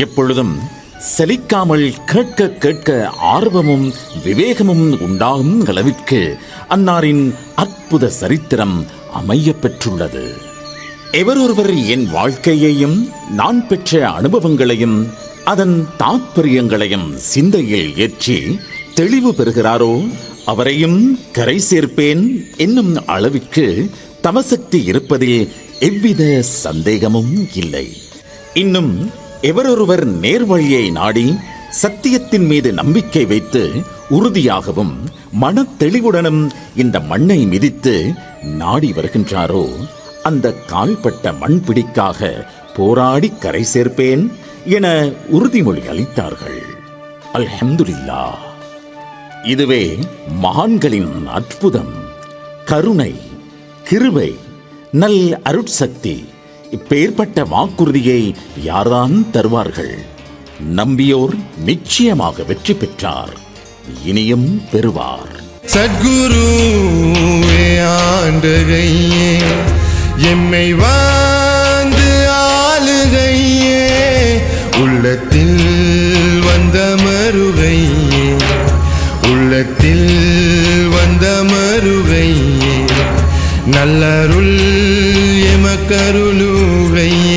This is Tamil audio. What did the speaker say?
எப்பொழுதும் சலிக்காமல் கேட்க கேட்க ஆர்வமும் விவேகமும் உண்டாகும் அளவிற்கு அன்னாரின் அற்புத சரித்திரம் அமைய பெற்றுள்ளது. எவரொருவர் என் வாழ்க்கையையும் நான் பெற்ற அனுபவங்களையும் அதன் தாற்பயங்களையும் சிந்தையில் ஏற்றி தெளிவு பெறுகிறாரோ அவரையும் கரை சேர்ப்பேன் என்னும் அளவிற்கு தவசக்தி இருப்பதில் எவ்வித சந்தேகமும் இல்லை. இன்னும் எவரொருவர் நேர்வழியை நாடி சத்தியத்தின் மீது நம்பிக்கை வைத்து உறுதியாகவும் மன தெளிவுடனும் இந்த மண்ணை மிதித்து நாடி வருகின்றாரோ அந்த கால்பட்ட மண்பிடிக்காக போராடி கரை சேர்ப்பேன் என உறுதிமொழி அளித்தார்கள். அல்ஹம்துலில்லாஹ். இதுவே மகான்களின் அற்புதம், கருணை, கிருபை, நல் அருட்சக்தி. இப்பேற்பட்ட வாக்குறுதியை யார்தான் தருவார்கள்? நம்பியோர் நிச்சயமாக வெற்றி பெற்றார், இனியும் பெறுவார். சத்குருவே ஆண்டகையே, எம்மை வந்து ஆளுகையே, உள்ளத்தில் வந்த மருகையே, உள்ளத்தில் வந்த மருகையே, நல்லருள் எமக்கருளுகையே.